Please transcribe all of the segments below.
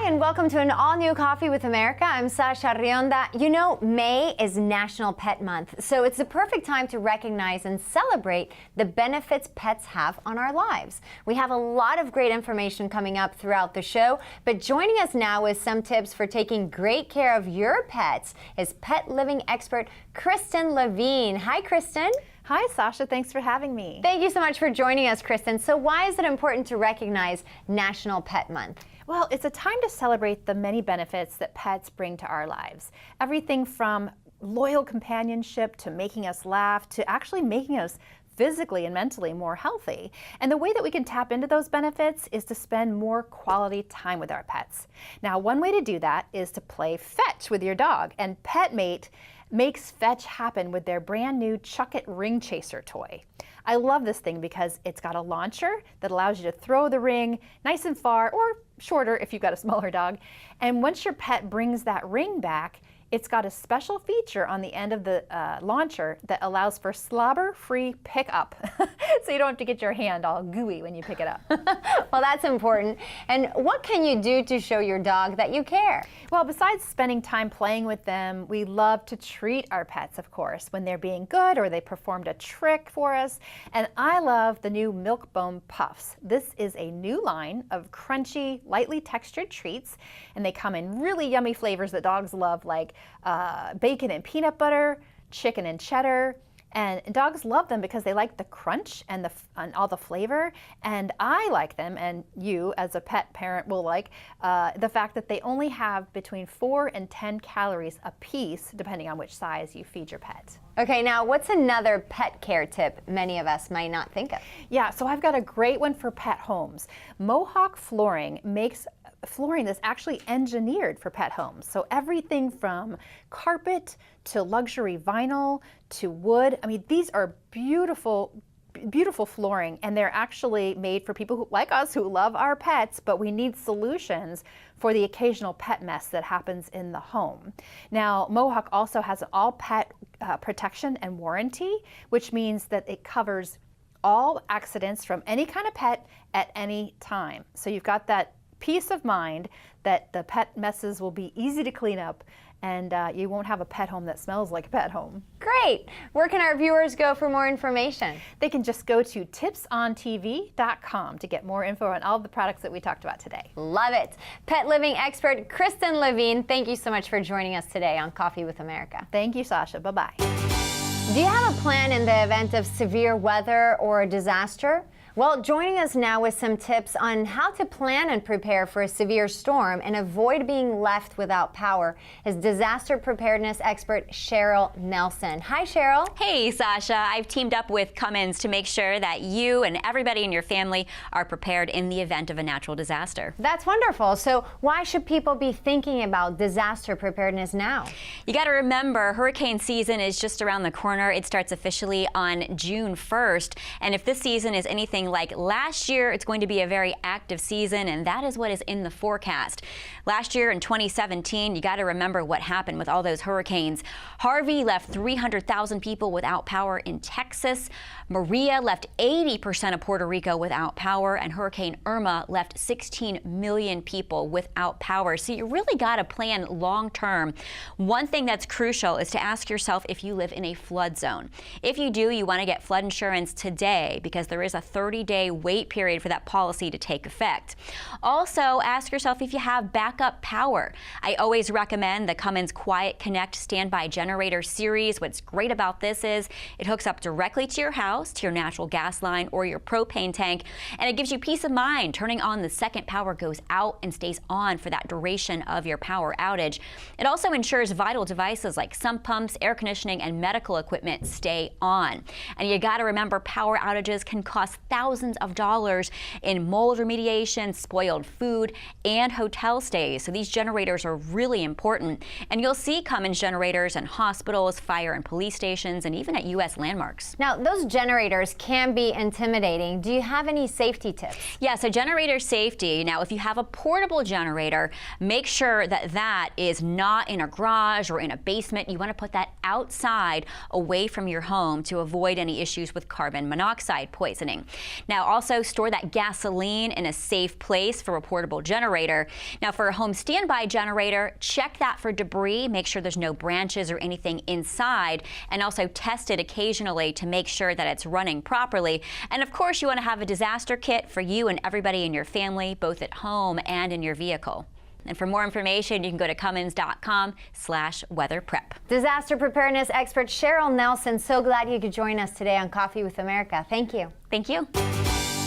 Hi, and welcome to an all-new Coffee with America. I'm Sasha Rionda. You know, May is National Pet Month, so it's the perfect time to recognize and celebrate the benefits pets have on our lives. We have a lot of great information coming up throughout the show, but joining us now with some tips for taking great care of your pets is pet living expert Kristen Levine. Hi, Kristen. Hi, Sasha. Thanks for having me. Thank you so much for joining us, Kristen. So why is it important to recognize National Pet Month? Well, it's a time to celebrate the many benefits that pets bring to our lives. Everything from loyal companionship to making us laugh to actually making us physically and mentally more healthy. And the way that we can tap into those benefits is to spend more quality time with our pets. Now, one way to do that is to play fetch with your dog, and PetMate makes fetch happen with their brand new Chuck It Ring Chaser toy. I love this thing because it's got a launcher that allows you to throw the ring nice and far, or shorter if you've got a smaller dog. And once your pet brings that ring back, it's got a special feature on the end of the launcher that allows for slobber-free pickup. So you don't have to get your hand all gooey when you pick it up. Well, that's important. And what can you do to show your dog that you care? Well, besides spending time playing with them, we love to treat our pets, of course, when they're being good or they performed a trick for us. And I love the new Milk Bone Puffs. This is a new line of crunchy, lightly textured treats, and they come in really yummy flavors that dogs love, like bacon and peanut butter, chicken and cheddar. And dogs love them because they like the crunch and all the flavor. And I like them, and you as a pet parent will like the fact that they only have between 4 and 10 calories a piece, depending on which size you feed your pet. Okay, now what's another pet care tip many of us might not think of? Yeah, so I've got a great one for pet homes. Mohawk Flooring makes flooring that's actually engineered for pet homes. So everything from carpet to luxury vinyl to wood. I mean, these are beautiful flooring, and they're actually made for people like us who love our pets, but we need solutions for the occasional pet mess that happens in the home. Now, Mohawk also has an all pet protection and warranty, which means that it covers all accidents from any kind of pet at any time. So you've got that peace of mind that the pet messes will be easy to clean up, and you won't have a pet home that smells like a pet home. Great! Where can our viewers go for more information? They can just go to tipsontv.com to get more info on all of the products that we talked about today. Love it! Pet living expert Kristen Levine, thank you so much for joining us today on Coffee with America. Thank you, Sasha. Bye-bye. Do you have a plan in the event of severe weather or a disaster? Well, joining us now with some tips on how to plan and prepare for a severe storm and avoid being left without power is disaster preparedness expert Cheryl Nelson. Hi, Cheryl. Hey, Sasha. I've teamed up with Cummins to make sure that you and everybody in your family are prepared in the event of a natural disaster. That's wonderful. So why should people be thinking about disaster preparedness now? You got to remember, hurricane season is just around the corner. It starts officially on June 1st. And if this season is anything like last year, it's going to be a very active season, and that is what is in the forecast. Last year in 2017, you got to remember what happened with all those hurricanes. Harvey left 300,000 people without power in Texas. Maria left 80% of Puerto Rico without power, and Hurricane Irma left 16 million people without power. So you really got to plan long term. One thing that's crucial is to ask yourself if you live in a flood zone. If you do, you want to get flood insurance today, because there is a 30-day wait period for that policy to take effect. Also, ask yourself if you have backup power. I always recommend the Cummins Quiet Connect standby generator series. What's great about this is it hooks up directly to your house, to your natural gas line or your propane tank, and it gives you peace of mind turning on the second power goes out and stays on for that duration of your power outage. It also ensures vital devices like sump pumps, air conditioning, and medical equipment stay on. And you got to remember, power outages can cost thousands of dollars in mold remediation, spoiled food, and hotel stays. So these generators are really important. And you'll see Cummins generators in hospitals, fire and police stations, and even at U.S. landmarks. Now, those generators can be intimidating. Do you have any safety tips? Yeah, so generator safety. Now, if you have a portable generator, make sure that that is not in a garage or in a basement. You want to put that outside away from your home to avoid any issues with carbon monoxide poisoning. Now also store that gasoline in a safe place for a portable generator. Now for a home standby generator, check that for debris, make sure there's no branches or anything inside, and also test it occasionally to make sure that it's running properly. And of course you want to have a disaster kit for you and everybody in your family, both at home and in your vehicle. And for more information, you can go to Cummins.com/weatherprep. Disaster preparedness expert Cheryl Nelson, so glad you could join us today on Coffee with America. Thank you. Thank you.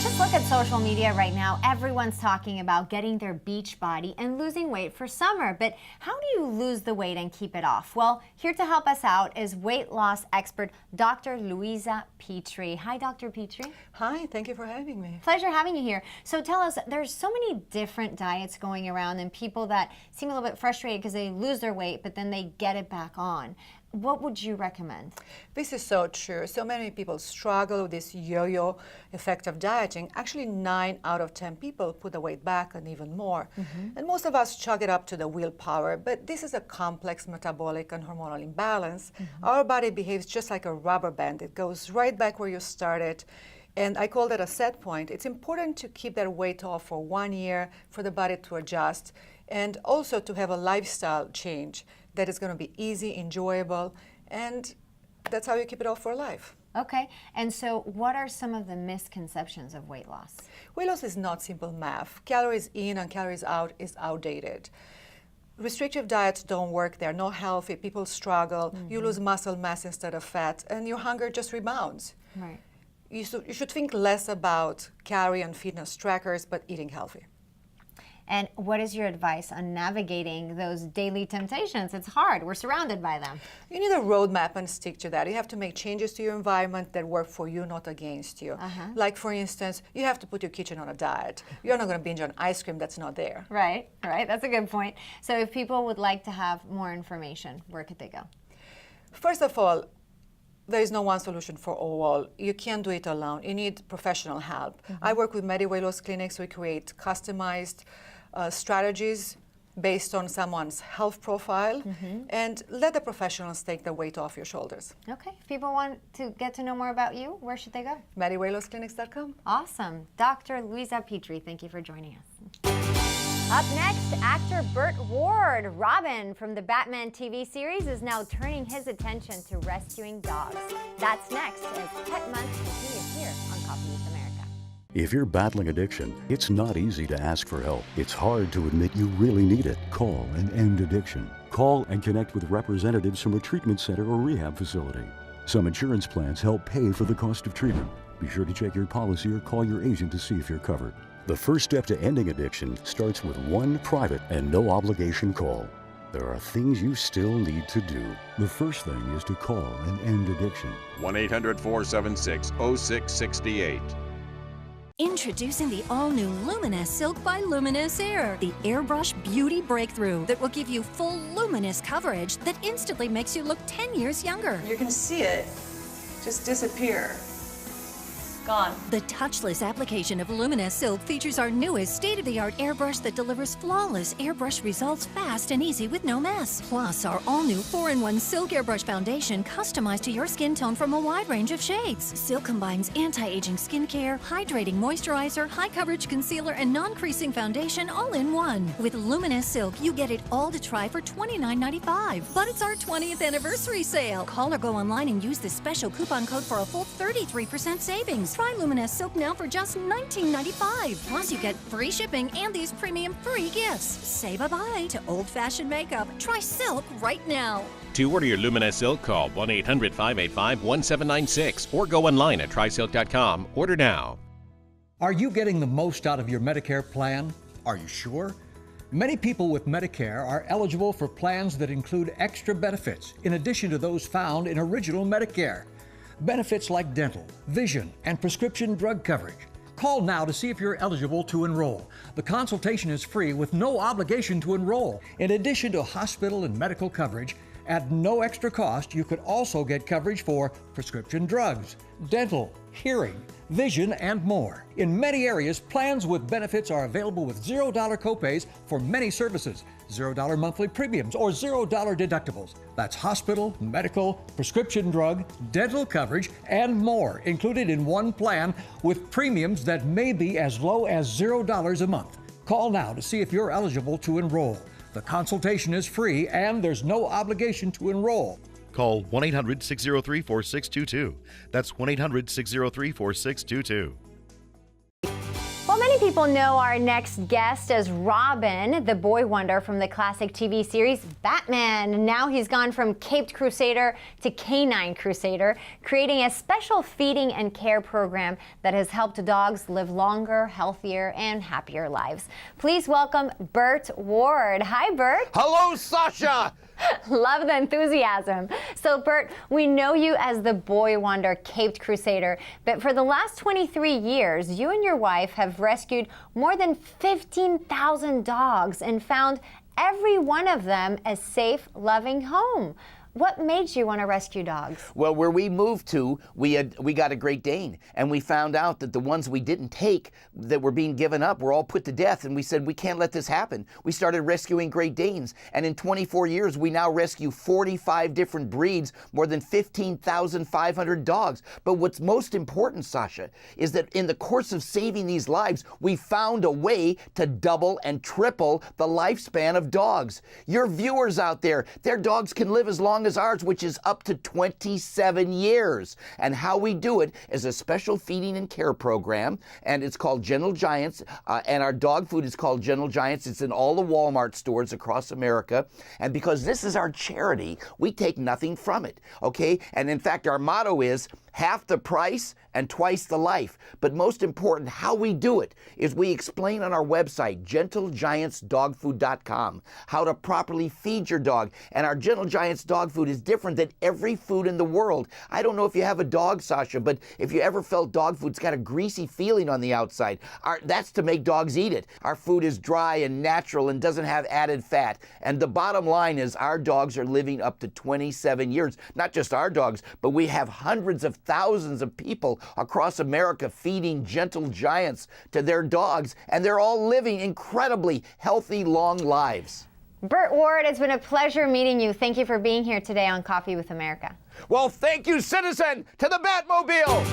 Just look at social media right now. Everyone's talking about getting their beach body and losing weight for summer. But how do you lose the weight and keep it off? Well, here to help us out is weight loss expert Dr. Louisa Petrie. Hi, Dr. Petrie. Hi, thank you for having me. Pleasure having you here. So tell us, there's so many different diets going around and people that seem a little bit frustrated because they lose their weight, but then they get it back on. What would you recommend? This is so true. So many people struggle with this yo-yo effect of dieting. Actually, 9 out of 10 people put the weight back and even more. And most of us chalk it up to the willpower, but this is a complex metabolic and hormonal imbalance. Our body behaves just like a rubber band. It goes right back where you started. And I call that a set point. It's important to keep that weight off for 1 year for the body to adjust, and also to have a lifestyle change that is going to be easy, enjoyable, and that's how you keep it off for life. Okay, and so what are some of the misconceptions of weight loss? Weight loss is not simple math. Calories in and calories out is outdated. Restrictive diets don't work. They're not healthy. People struggle. You lose muscle mass instead of fat, and your hunger just rebounds. Right. You should think less about calorie and fitness trackers, but eating healthy. And what is your advice on navigating those daily temptations? It's hard. We're surrounded by them. You need a roadmap and stick to that. You have to make changes to your environment that work for you, not against you. Like, for instance, you have to put your kitchen on a diet. You're not going to binge on ice cream that's not there. Right, right. That's a good point. So if people would like to have more information, where could they go? First of all, there is no one solution for all. You can't do it alone. You need professional help. I work with weight loss clinics. We create customized strategies based on someone's health profile, and let the professionals take the weight off your shoulders. Okay. If people want to get to know more about you, where should they go? MaddieWeightLossClinics.com. Awesome. Dr. Louisa Petrie, thank you for joining us. Up next, actor Burt Ward. Robin from the Batman TV series is now turning his attention to rescuing dogs. That's next as Pet Month continues here on Coffee with America. If you're battling addiction, it's not easy to ask for help. It's hard to admit you really need it. Call and end addiction. Call and connect with representatives from a treatment center or rehab facility. Some insurance plans help pay for the cost of treatment. Be sure to check your policy or call your agent to see if you're covered. The first step to ending addiction starts with one private and no obligation call. There are things you still need to do. The first thing is to call and end addiction. 1-800-476-0668. Introducing the all-new Luminous Silk by Luminous Air, the airbrush beauty breakthrough that will give you full luminous coverage that instantly makes you look 10 years younger. You're going to see it just disappear. Gone. The touchless application of Luminous Silk features our newest state-of-the-art airbrush that delivers flawless airbrush results fast and easy with no mess. Plus, our all-new 4-in-1 Silk Airbrush Foundation customized to your skin tone from a wide range of shades. Silk combines anti-aging skincare, hydrating moisturizer, high-coverage concealer, and non-creasing foundation all in one. With Luminous Silk, you get it all to try for $29.95. But it's our 20th anniversary sale. Call or go online and use this special coupon code for a full 33% savings. Try Luminous Silk now for just $19.95. Plus, you get free shipping and these premium free gifts. Say bye-bye to old-fashioned makeup. Try Silk right now. To order your Luminous Silk, call 1-800-585-1796 or go online at trysilk.com. Order now. Are you getting the most out of your Medicare plan? Are you sure? Many people with Medicare are eligible for plans that include extra benefits in addition to those found in original Medicare. Benefits like dental, vision, and prescription drug coverage. Call now to see if you're eligible to enroll. The consultation is free with no obligation to enroll. In addition to hospital and medical coverage, at no extra cost, you could also get coverage for prescription drugs, dental, hearing, vision, and more. In many areas, plans with benefits are available with $0 copays for many services. $0 monthly premiums, or $0 deductibles. That's hospital, medical, prescription drug, dental coverage, and more included in one plan with premiums that may be as low as $0 a month. Call now to see if you're eligible to enroll. The consultation is free and there's no obligation to enroll. Call 1-800-603-4622. That's 1-800-603-4622. Well, many people know our next guest as Robin, the boy wonder from the classic TV series Batman. Now he's gone from Caped Crusader to Canine Crusader, creating a special feeding and care program that has helped dogs live longer, healthier, and happier lives. Please welcome Burt Ward. Hi, Burt. Hello, Sasha. Love the enthusiasm. So, Burt, we know you as the boy wonder Caped Crusader, but for the last 23 years, you and your wife have rescued more than 15,000 dogs and found every one of them a safe, loving home. What made you want to rescue dogs? Well, where we moved to, we got a Great Dane, and we found out that the ones we didn't take that were being given up were all put to death, and we said, we can't let this happen. We started rescuing Great Danes, and in 24 years, we now rescue 45 different breeds, more than 15,500 dogs. But what's most important, Sasha, is that in the course of saving these lives, we found a way to double and triple the lifespan of dogs. Your viewers out there, their dogs can live as long as ours, which is up to 27 years. And how we do it is a special feeding and care program, and it's called Gentle Giants, and our dog food is called Gentle Giants. It's in all the Walmart stores across America, and because this is our charity, we take nothing from it, okay? And in fact, our motto is half the price and twice the life. But most important, how we do it is we explain on our website, GentleGiantsDogFood.com, how to properly feed your dog. And our Gentle Giants dog food is different than every food in the world. I don't know if you have a dog, Sasha, but if you ever felt dog food's got a greasy feeling on the outside, that's to make dogs eat it. Our food is dry and natural and doesn't have added fat. And the bottom line is our dogs are living up to 27 years. Not just our dogs, but we have hundreds of thousands of people across America feeding Gentle Giants to their dogs, and they're all living incredibly healthy, long lives. Burt Ward, it's been a pleasure meeting you. Thank you for being here today on Coffee with America. Well, thank you, citizen, to the Batmobile.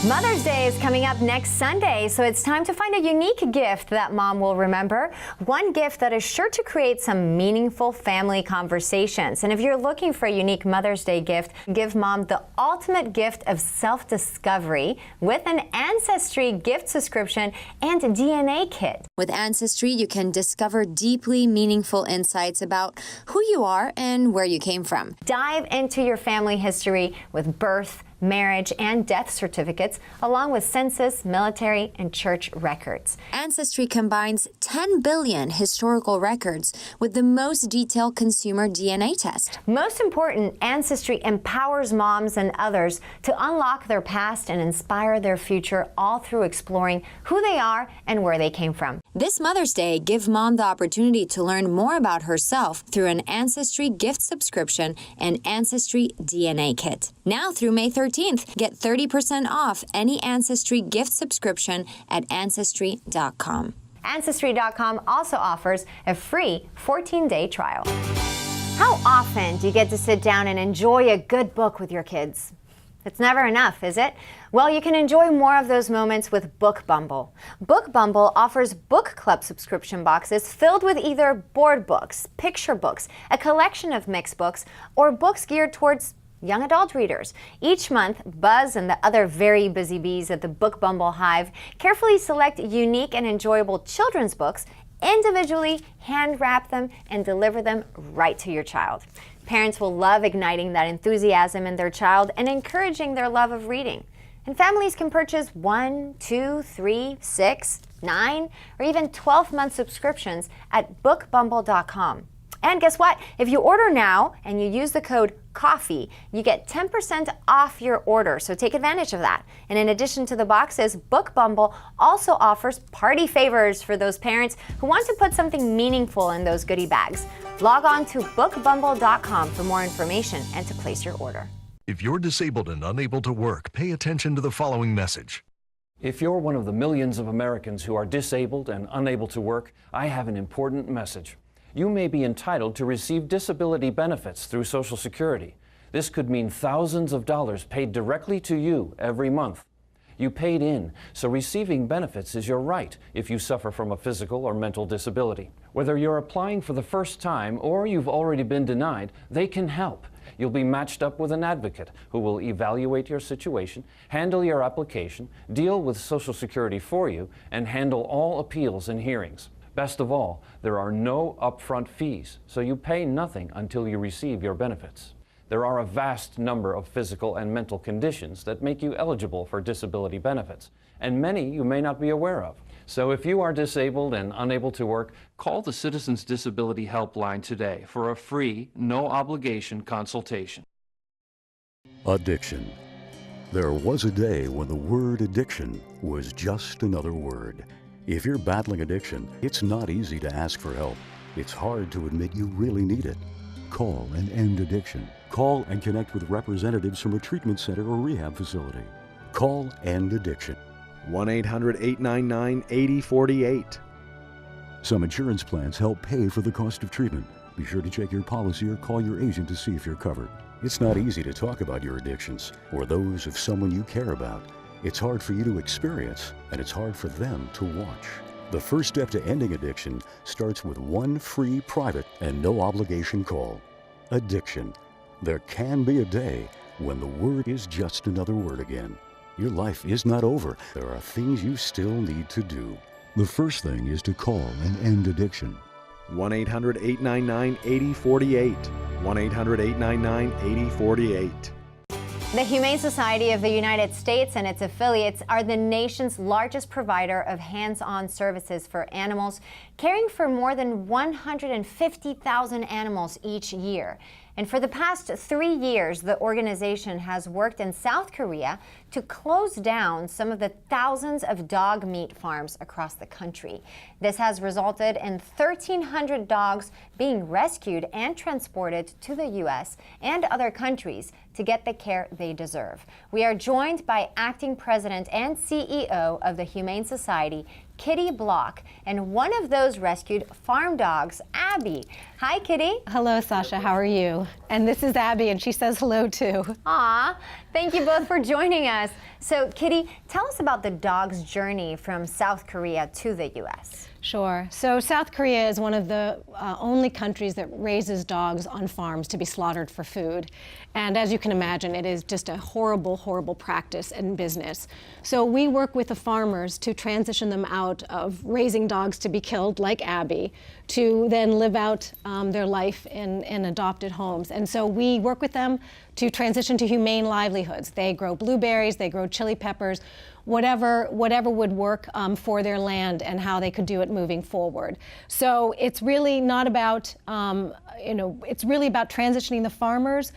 Mother's Day is coming up next Sunday, so it's time to find a unique gift that mom will remember. One gift that is sure to create some meaningful family conversations. And if you're looking for a unique Mother's Day gift, give mom the ultimate gift of self-discovery with an Ancestry gift subscription and DNA kit. With Ancestry, you can discover deeply meaningful insights about who you are and where you came from. Dive into your family history with birth, marriage, and death certificates, along with census, military, and church records. Ancestry combines 10 billion historical records with the most detailed consumer DNA test. Most important, Ancestry empowers moms and others to unlock their past and inspire their future, all through exploring who they are and where they came from. This Mother's Day, give mom the opportunity to learn more about herself through an Ancestry gift subscription and Ancestry DNA kit. Now through May 13th, get 30% off any Ancestry gift subscription at Ancestry.com. Ancestry.com also offers a free 14-day trial. How often do you get to sit down and enjoy a good book with your kids? It's never enough, is it? Well, you can enjoy more of those moments with Book Bumble. Book Bumble offers book club subscription boxes filled with either board books, picture books, a collection of mixed books, or books geared towards young adult readers. Each month, Buzz and the other very busy bees at the Book Bumble Hive carefully select unique and enjoyable children's books, individually hand wrap them, and deliver them right to your child. Parents will love igniting that enthusiasm in their child and encouraging their love of reading. And families can purchase 1, 2, 3, 6, 9, or even 12-month subscriptions at bookbumble.com. And guess what? If you order now and you use the code COFFEE, you get 10% off your order, so take advantage of that. And in addition to the boxes, Book Bumble also offers party favors for those parents who want to put something meaningful in those goodie bags. Log on to bookbumble.com for more information and to place your order. If you're disabled and unable to work, pay attention to the following message. If you're one of the millions of Americans who are disabled and unable to work, I have an important message. You may be entitled to receive disability benefits through Social Security. This could mean thousands of dollars paid directly to you every month. You paid in, so receiving benefits is your right if you suffer from a physical or mental disability. Whether you're applying for the first time or you've already been denied, they can help. You'll be matched up with an advocate who will evaluate your situation, handle your application, deal with Social Security for you, and handle all appeals and hearings. Best of all, there are no upfront fees, so you pay nothing until you receive your benefits. There are a vast number of physical and mental conditions that make you eligible for disability benefits, and many you may not be aware of. So if you are disabled and unable to work, call the Citizens Disability Helpline today for a free, no-obligation consultation. Addiction. There was a day when the word addiction was just another word. If you're battling addiction, it's not easy to ask for help. It's hard to admit you really need it. Call and end addiction. Call and connect with representatives from a treatment center or rehab facility. Call End Addiction. 1-800-899-8048. Some insurance plans help pay for the cost of treatment. Be sure to check your policy or call your agent to see if you're covered. It's not easy to talk about your addictions or those of someone you care about. It's hard for you to experience, and it's hard for them to watch. The first step to ending addiction starts with one free, private, and no-obligation call. Addiction. There can be a day when the word is just another word again. Your life is not over. There are things you still need to do. The first thing is to call and end addiction. 1-800-899-8048. 1-800-899-8048. The Humane Society of the United States and its affiliates are the nation's largest provider of hands-on services for animals, caring for more than 150,000 animals each year. And for the past 3 years, the organization has worked in South Korea to close down some of the thousands of dog meat farms across the country. This has resulted in 1,300 dogs being rescued and transported to the U.S. and other countries to get the care they deserve. We are joined by acting president and CEO of the Humane Society, Kitty Block, and one of those rescued farm dogs, Abby. Hi, Kitty. Hello, Sasha. How are you? And this is Abby, and she says hello, too. Aw, thank you both for joining us. So, Kitty, tell us about the dog's journey from South Korea to the U.S. Sure. So South Korea is one of the only countries that raises dogs on farms to be slaughtered for food. And as you can imagine, it is just a horrible, horrible practice and business. So we work with the farmers to transition them out of raising dogs to be killed, like Abby, to then live out their life in adopted homes. And so we work with them to transition to humane livelihoods. They grow blueberries, they grow chili peppers, whatever would work for their land and how they could do it moving forward. So it's really not about, it's really about transitioning the farmers,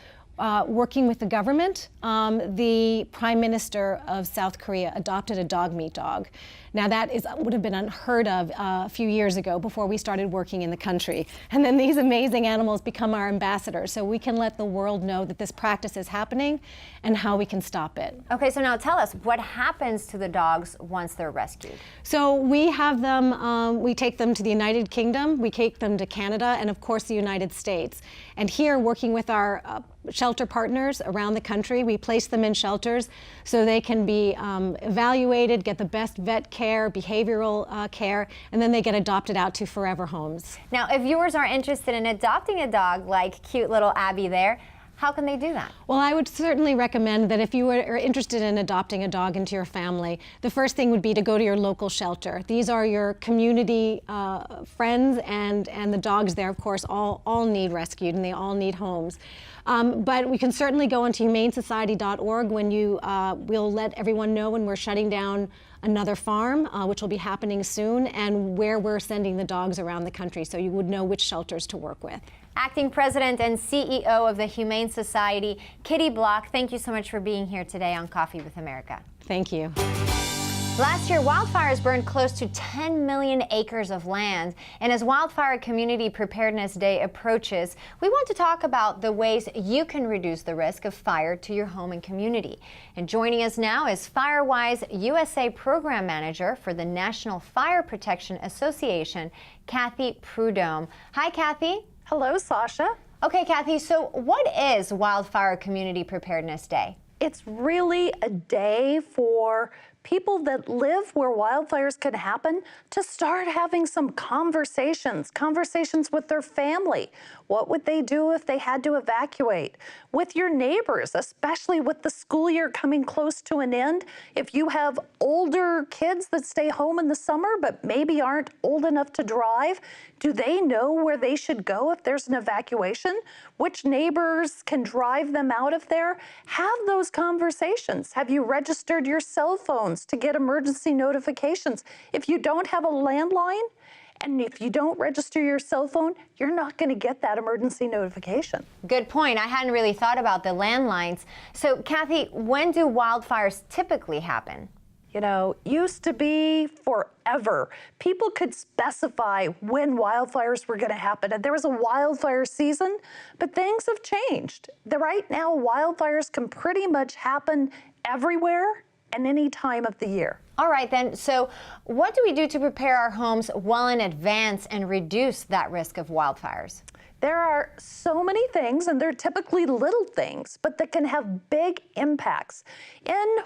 working with the government. The Prime Minister of South Korea adopted a dog meat dog. Now that would have been unheard of a few years ago before we started working in the country. And then these amazing animals become our ambassadors, so we can let the world know that this practice is happening and how we can stop it. Okay, so now tell us, what happens to the dogs once they're rescued? So we have them, we take them to the United Kingdom, we take them to Canada, and of course the United States. And here, working with our shelter partners around the country, we place them in shelters so they can be evaluated, get the best vet care, behavioral care, and then they get adopted out to forever homes. Now, if viewers are interested in adopting a dog like cute little Abby there, how can they do that? Well, I would certainly recommend that if you are interested in adopting a dog into your family, the first thing would be to go to your local shelter. These are your community friends, and the dogs there, of course, all need rescued, and they all need homes. But we can certainly go into humanesociety.org when we'll let everyone know when we're shutting down another farm, which will be happening soon, and where we're sending the dogs around the country, so you would know which shelters to work with. Acting President and CEO of the Humane Society, Kitty Block, thank you so much for being here today on Coffee with America. Thank you. Last year, wildfires burned close to 10 million acres of land. And as Wildfire Community Preparedness Day approaches, we want to talk about the ways you can reduce the risk of fire to your home and community. And joining us now is Firewise USA Program Manager for the National Fire Protection Association, Cathy Prudhomme. Hi, Cathy. Hello, Sasha. Okay, Cathy, so what is Wildfire Community Preparedness Day? It's really a day for people that live where wildfires can happen to start having some conversations with their family. What would they do if they had to evacuate? With your neighbors, especially with the school year coming close to an end. If you have older kids that stay home in the summer but maybe aren't old enough to drive, do they know where they should go if there's an evacuation? Which neighbors can drive them out of there? Have those conversations. Have you registered your cell phones to get emergency notifications? If you don't have a landline, and if you don't register your cell phone, you're not going to get that emergency notification. Good point. I hadn't really thought about the landlines. So, Cathy, when do wildfires typically happen? You know, used to be forever. People could specify when wildfires were going to happen, and there was a wildfire season, but things have changed. Right now, wildfires can pretty much happen everywhere and any time of the year. All right, then. So what do we do to prepare our homes well in advance and reduce that risk of wildfires? There are so many things, and they're typically little things, but that can have big impacts. In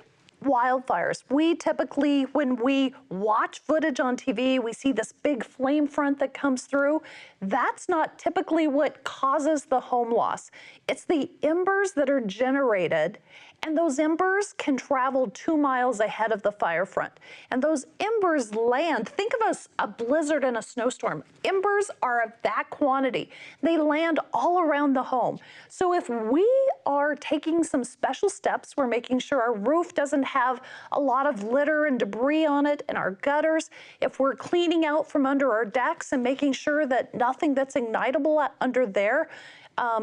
wildfires, we typically, when we watch footage on TV, we see this big flame front that comes through. That's not typically what causes the home loss. It's the embers that are generated, and those embers can travel 2 miles ahead of the fire front. And those embers land, think of a blizzard and a snowstorm. Embers are of that quantity. They land all around the home. So if we are taking some special steps, we're making sure our roof doesn't have a lot of litter and debris on it, and our gutters, if we're cleaning out from under our decks and making sure that nothing that's ignitable under there,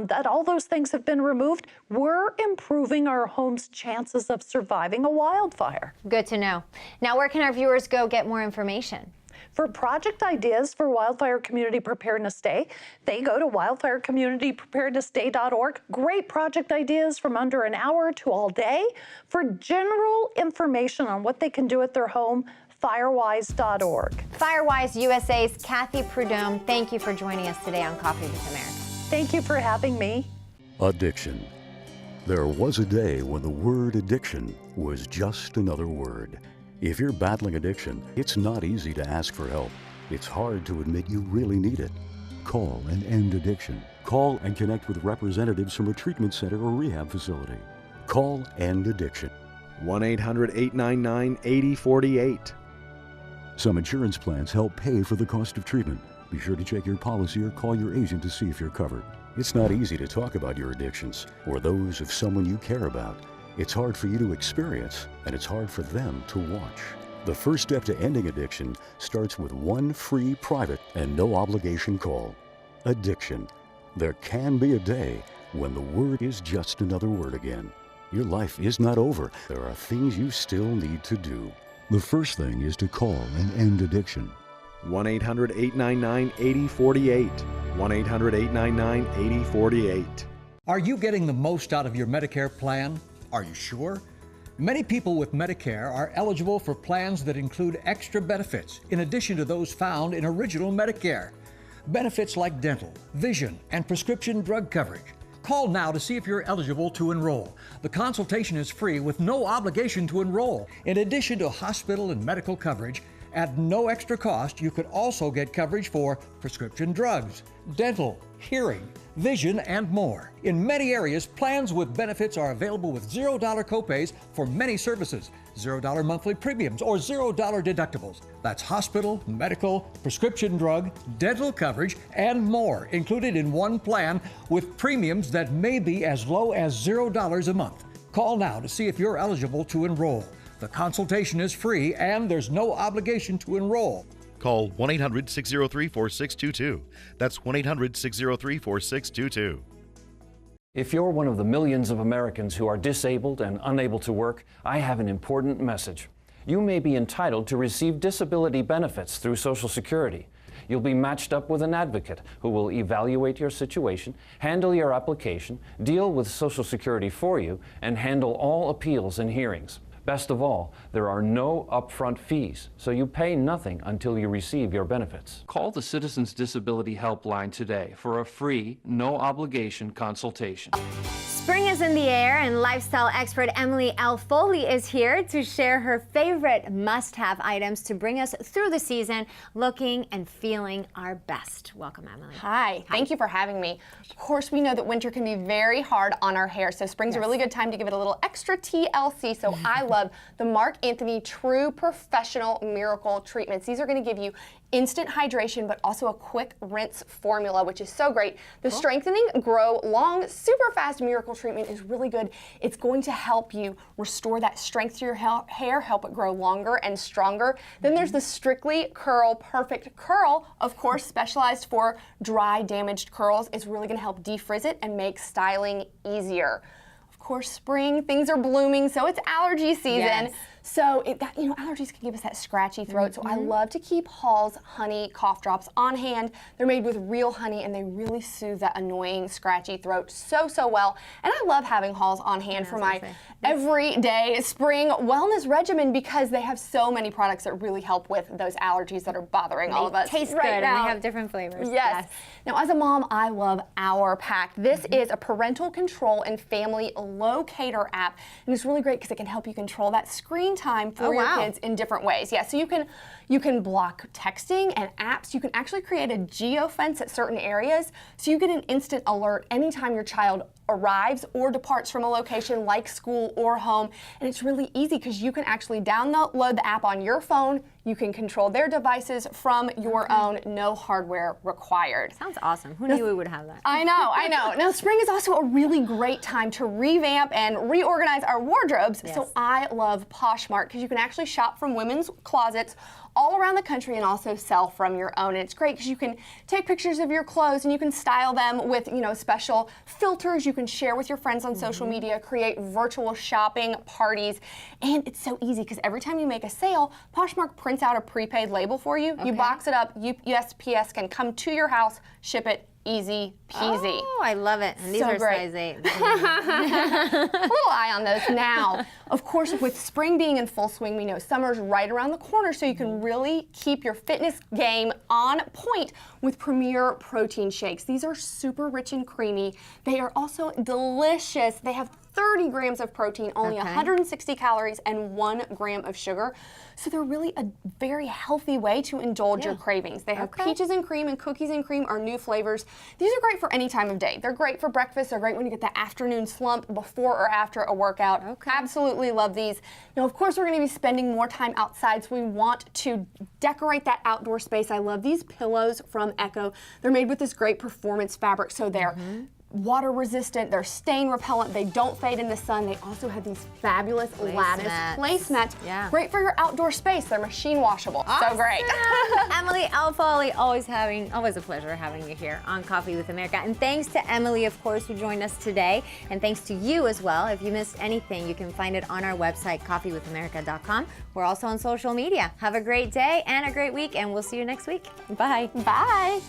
that all those things have been removed, we're improving our home's chances of surviving a wildfire. Good to know. Now, where can our viewers go get more information? For project ideas for Wildfire Community Preparedness Day, they go to wildfirecommunitypreparednessday.org. Great project ideas from under an hour to all day. For general information on what they can do at their home, firewise.org. Firewise USA's Cathy Prudhomme, thank you for joining us today on Coffee with America. Thank you for having me. Addiction. There was a day when the word addiction was just another word. If you're battling addiction, it's not easy to ask for help. It's hard to admit you really need it. Call and end addiction. Call and connect with representatives from a treatment center or rehab facility. Call End Addiction. 1-800-899-8048. Some insurance plans help pay for the cost of treatment. Be sure to check your policy or call your agent to see if you're covered. It's not easy to talk about your addictions or those of someone you care about. It's hard for you to experience, and it's hard for them to watch. The first step to ending addiction starts with one free, private, and no obligation call. Addiction. There can be a day when the word is just another word again. Your life is not over. There are things you still need to do. The first thing is to call and end addiction. 1-800-899-8048. 1-800-899-8048. Are you getting the most out of your Medicare plan? Are you sure? Many people with Medicare are eligible for plans that include extra benefits in addition to those found in original Medicare. Benefits like dental, vision, and prescription drug coverage. Call now to see if you're eligible to enroll. The consultation is free with no obligation to enroll. In addition to hospital and medical coverage, at no extra cost, you could also get coverage for prescription drugs, dental, hearing, vision, and more. In many areas, plans with benefits are available with $0 copays for many services, $0 monthly premiums, or $0 deductibles. That's hospital, medical, prescription drug, dental coverage, and more included in one plan with premiums that may be as low as $0 a month. Call now to see if you're eligible to enroll. The consultation is free and there's no obligation to enroll. Call 1-800-603-4622. That's 1-800-603-4622. If you're one of the millions of Americans who are disabled and unable to work, I have an important message. You may be entitled to receive disability benefits through Social Security. You'll be matched up with an advocate who will evaluate your situation, handle your application, deal with Social Security for you, and handle all appeals and hearings. Best of all, there are no upfront fees, so you pay nothing until you receive your benefits. Call the Citizens Disability Helpline today for a free, no-obligation consultation. Spring is in the air, and lifestyle expert Emily L. Foley is here to share her favorite must-have items to bring us through the season looking and feeling our best. Welcome, Emily. Hi. Thank you for having me. Of course, we know that winter can be very hard on our hair, so spring's a really good time to give it a little extra TLC, so I love the Mark Anthony True Professional Miracle Treatments. These are going to give you instant hydration, but also a quick rinse formula, which is so great. The Strengthening Grow Long Super Fast Miracle Treatment is really good. It's going to help you restore that strength to your hair, help it grow longer and stronger. Then there's the Strictly Curl Perfect Curl, of course, specialized for dry, damaged curls. It's really going to help defrizz it and make styling easier. Of course, spring, things are blooming, so it's allergy season. Yes. So allergies can give us that scratchy throat. So I love to keep Hall's Honey Cough Drops on hand. They're made with real honey, and they really soothe that annoying scratchy throat so well. And I love having Hall's on hand for my everyday spring wellness regimen because they have so many products that really help with those allergies that are bothering all of us. Taste right good, now. and they have different flavors. Yes. Now, as a mom, I love Our Pack. This is a parental control and family locator app, and it's really great because it can help you control that screen time for your kids in different ways. Yeah, so you can block texting and apps. You can actually create a geofence at certain areas, so you get an instant alert anytime your child arrives or departs from a location like school or home. And it's really easy because you can actually download the app on your phone. You can control their devices from your own, no hardware required. Sounds awesome. Who knew we would have that? I know. Now, spring is also a really great time to revamp and reorganize our wardrobes. Yes. So I love Poshmark because you can actually shop from women's closets all around the country and also sell from your own. And it's great because you can take pictures of your clothes and you can style them with, special filters you can share with your friends on social media, create virtual shopping parties. And it's so easy because every time you make a sale, Poshmark prints out a prepaid label for you. You box it up, USPS can come to your house, ship it, easy peasy. Oh, I love it. And these are great. size 8. A little eye on those now. Of course, with spring being in full swing, we know summer's right around the corner, so you can really keep your fitness game on point with Premier Protein Shakes. These are super rich and creamy. They are also delicious. They have 30 grams of protein, only 160 calories, and 1 gram of sugar. So they're really a very healthy way to indulge your cravings. They have peaches and cream and cookies and cream are new flavors. These are great for any time of day. They're great for breakfast. They're great when you get the afternoon slump before or after a workout. Absolutely love these. Now, of course, we're going to be spending more time outside, so we want to decorate that outdoor space. I love these pillows from Echo. They're made with this great performance fabric, so they're water resistant, they're stain repellent, they don't fade in the sun. They also have these fabulous lattice placemats. Yeah. Great for your outdoor space. They're machine washable. Awesome. So great. Emily L. Foley, always a pleasure having you here on Coffee with America. And thanks to Emily, of course, who joined us today. And thanks to you as well. If you missed anything, you can find it on our website, coffeewithamerica.com. We're also on social media. Have a great day and a great week, and we'll see you next week. Bye. Bye.